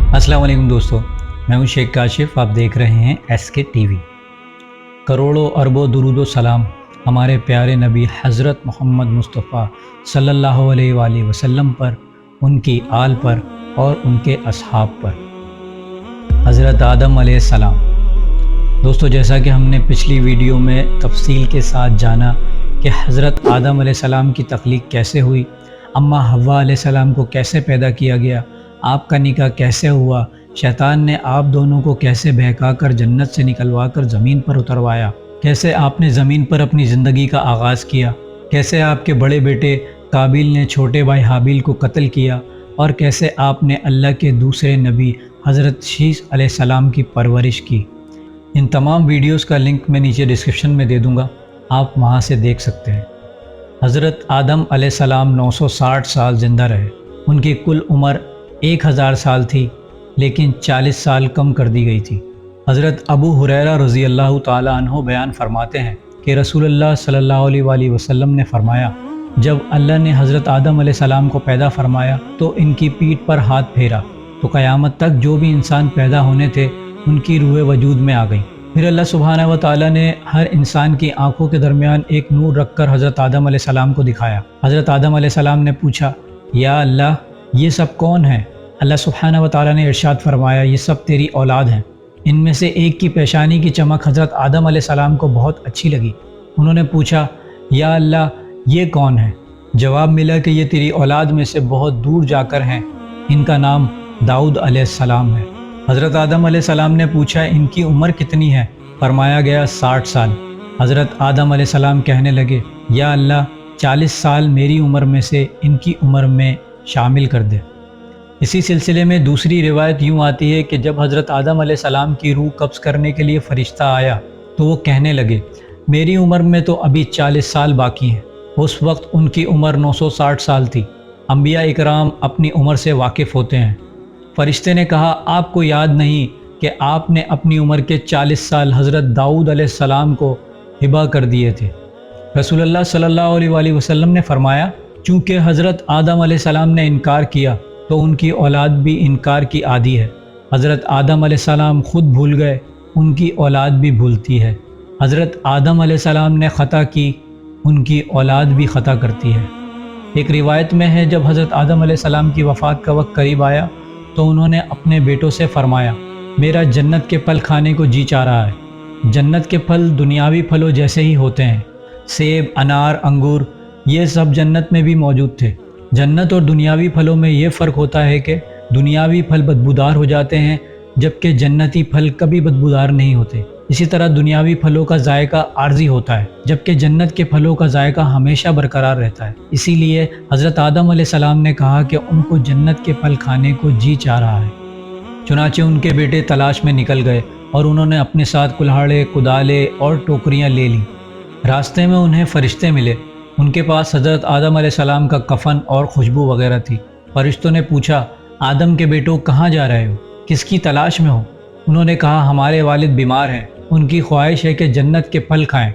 अस्सलाम वालेकुम दोस्तों, मैं हूं शेख काशिफ। आप देख रहे हैं SK TV। करोड़ों अरबों दुरूद व सलाम हमारे प्यारे नबी हज़रत मोहम्मद मुस्तफ़ा सल्लल्लाहु अलैहि वसल्लम पर, उनकी आल पर और उनके असहाब पर। हज़रत आदम अलैहिस्सलाम। दोस्तों, जैसा कि हमने पिछली वीडियो में तफसील के साथ जाना कि हज़रत आदम अलैहिस्सलाम की तख्लीक कैसे हुई, अम्मा हव्वा अलैहिस्सलाम को कैसे पैदा किया गया, आपका निकाह कैसे हुआ, शैतान ने आप दोनों को कैसे बहका कर जन्नत से निकलवा कर ज़मीन पर उतरवाया, कैसे आपने ज़मीन पर अपनी ज़िंदगी का आगाज़ किया, कैसे आपके बड़े बेटे काबिल ने छोटे भाई हाबिल को कत्ल किया, और कैसे आपने अल्लाह के दूसरे नबी हज़रत शीश अलैहिस्सलाम की परवरिश की। इन तमाम वीडियोस का लिंक मैं नीचे डिस्क्रिप्शन में दे दूँगा, आप वहाँ से देख सकते हैं। हज़रत आदम अलैहिस्सलाम 960 साल ज़िंदा रहे। उनकी कुल उम्र 1000 साल थी, लेकिन 40 साल कम कर दी गई थी। हज़रत अबू हुरैरा रज़ी अल्लाह ताला अन्हु बयान फरमाते हैं कि रसूलुल्लाह सल्लल्लाहु अलैहि वसल्लम ने फरमाया, जब अल्लाह ने हज़रत आदम अलैहिस्सलाम को पैदा फरमाया तो इनकी पीठ पर हाथ फेरा तो क़यामत तक जो भी इंसान पैदा होने थे उनकी रूह वजूद में आ गई। फिर अल्लाह सुब्हानहू व तआला ने हर इंसान की आंखों के दरमियान एक नूर रखकर हज़रत आदम अलैहिस्सलाम को दिखाया। हज़रत आदम अलैहिस्सलाम ने पूछा, या अल्लाह, ये सब कौन है? अल्लाह सुब्हानहू व तआला ने इरशाद फरमाया, ये सब तेरी औलाद हैं। इनमें से एक की पेशानी की चमक हज़रत आदम अलैहिस्सलाम को बहुत अच्छी लगी। उन्होंने पूछा, या अल्लाह, ये कौन है? जवाब मिला कि ये तेरी औलाद में से बहुत दूर जाकर हैं, इनका नाम दाऊद अलैहिस्सलाम है। हज़रत आदम अलैहिस्सलाम ने पूछा, इनकी उम्र कितनी है? फरमाया गया 60 साल। हज़रत आदम अलैहिस्सलाम कहने लगे, या अल्लाह, 40 साल मेरी उम्र में से इनकी उम्र में शामिल कर दे। इसी सिलसिले में दूसरी रिवायत यूँ आती है कि जब हज़रत आदम अलैहिस्सलाम की रूह कब्ज़ करने के लिए फ़रिश्ता आया तो वो कहने लगे, मेरी उम्र में तो अभी 40 साल बाकी हैं। उस वक्त उनकी उम्र 960 साल थी। अंबिया इकराम अपनी उम्र से वाकिफ़ होते हैं। फ़रिश्ते ने कहा, आपको याद नहीं कि आपने अपनी उम्र के 40 साल हज़रत दाऊद अलैहिस्सलाम को हिबा कर दिए थे। रसूलुल्लाह सल्लल्लाहु अलैहि वसल्लम ने फरमाया, चूँकि हज़रत आदम अलैहिस्सलाम ने इनकार किया तो उनकी औलाद भी इनकार की आदी है। हज़रत आदम अलैहिस्सलाम ख़ुद भूल गए, उनकी औलाद भी भूलती है। हज़रत आदम अलैहिस्सलाम ने ख़ता की, उनकी औलाद भी ख़ता करती है। एक रिवायत में है, जब हज़रत आदम अलैहिस्सलाम की वफ़ात का वक्त करीब आया तो उन्होंने अपने बेटों से फरमाया, मेरा जन्नत के फल खाने को जी चाह रहा है। जन्नत के फल दुनियावी फलों जैसे ही होते हैं। सेब, अनार, अंगूर, ये सब जन्नत में भी मौजूद थे। जन्नत और दुनियावी फलों में ये फ़र्क होता है कि दुनियावी फल बदबूदार हो जाते हैं, जबकि जन्नती फल कभी बदबूदार नहीं होते। इसी तरह दुनियावी फलों का जायका आर्जी होता है, जबकि जन्नत के फलों का जायका हमेशा बरकरार रहता है। इसीलिए हज़रत आदम अलैहिस्सलाम ने कहा कि उनको जन्नत के फल खाने को जी चाह रहा है। चुनाचे उनके बेटे तलाश में निकल गए और उन्होंने अपने साथ कुल्हाड़े, कुदाले और टोकरियाँ ले लीं। रास्ते में उन्हें फ़रिश्ते मिले। उनके पास हज़रत आदम अलैहिस्सलाम का कफ़न और खुशबू वगैरह थी। फ़रिश्तों ने पूछा, आदम के बेटों, कहाँ जा रहे हो? किसकी तलाश में हो? उन्होंने कहा, हमारे वालिद बीमार हैं, उनकी ख्वाहिश है कि जन्नत के फल खाएं।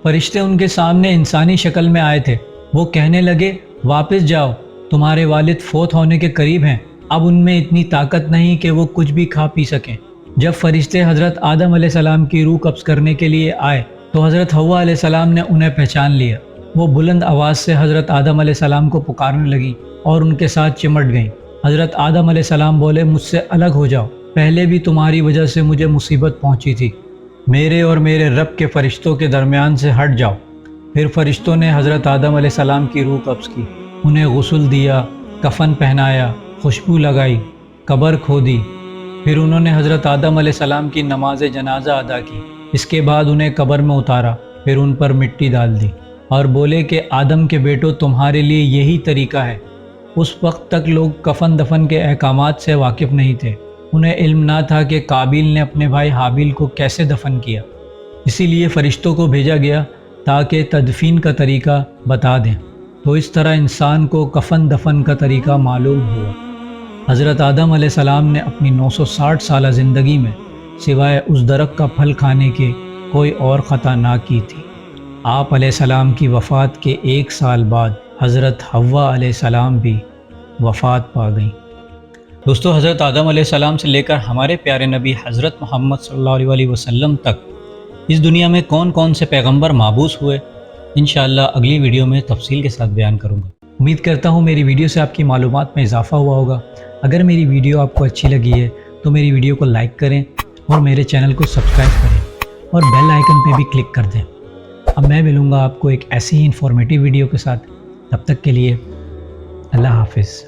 फ़रिश्ते उनके सामने इंसानी शक्ल में आए थे। वो कहने लगे, वापस जाओ, तुम्हारे वालिद फ़ौत होने के करीब हैं, अब उनमें इतनी ताकत नहीं कि वो कुछ भी खा पी सकें। जब फ़रिश्ते हज़रत आदम अलैहिस्सलाम की रूह कब्ज़ करने के लिए आए तो हज़रत हव्वा अलैहिस्सलाम ने उन्हें पहचान लिया। वो बुलंद आवाज़ से हज़रत आदम अलैहिस्सलाम को पुकारने लगी और उनके साथ चिमट गईं। हज़रत आदम अलैहिस्सलाम बोले, मुझसे अलग हो जाओ, पहले भी तुम्हारी वजह से मुझे मुसीबत पहुंची थी, मेरे और मेरे रब के फ़रिश्तों के दरमियान से हट जाओ। फिर फ़रिश्तों ने हज़रत आदम अलैहिस्सलाम की रूह कब्ज़ की, उन्हें गुस्ल दिया, कफ़न पहनाया, खुशबू लगाई, कब्र खोदी। फिर उन्होंने हज़रत आदम अलैहिस्सलाम की नमाज जनाजा अदा की। इसके बाद उन्हें कब्र में उतारा, फिर उन पर मिट्टी डाल दी और बोले कि आदम के बेटों, तुम्हारे लिए यही तरीका है। उस वक्त तक लोग कफ़न दफन के अहकामात से वाकिफ़ नहीं थे। उन्हें इल्म ना था कि काबिल ने अपने भाई हाबिल को कैसे दफन किया। इसीलिए फ़रिश्तों को भेजा गया ताकि तदफीन का तरीका बता दें। तो इस तरह इंसान को कफ़न दफन का तरीका मालूम हुआ। हज़रत आदम अलैहिस्सलाम ने अपनी 960 साल ज़िंदगी में सिवाय उस दरख्त का फल खाने के कोई और ख़ता ना की थी। आप अलैहिस्सलाम की वफ़ात के 1 साल बाद हज़रत हव्वा अलैहिस्सलाम भी वफ़ात पा गईं। دوستو حضرت آدم علیہ السلام سے لے کر ہمارے پیارے نبی حضرت محمد صلی اللہ علیہ وسلم تک اس دنیا میں کون کون سے پیغمبر مابعوث ہوئے، انشاءاللہ اگلی ویڈیو میں تفصیل کے ساتھ بیان کروں گا۔ امید کرتا ہوں میری ویڈیو سے آپ کی معلومات میں اضافہ ہوا ہوگا۔ اگر میری ویڈیو آپ کو اچھی لگی ہے تو میری ویڈیو کو لائک کریں اور میرے چینل کو سبسکرائب کریں اور بیل آئیکن پہ بھی کلک کر دیں۔ اب میں ملوں گا آپ کو ایک ایسی ہی انفارمیٹیو ویڈیو کے ساتھ، تب تک کے لیے اللہ حافظ۔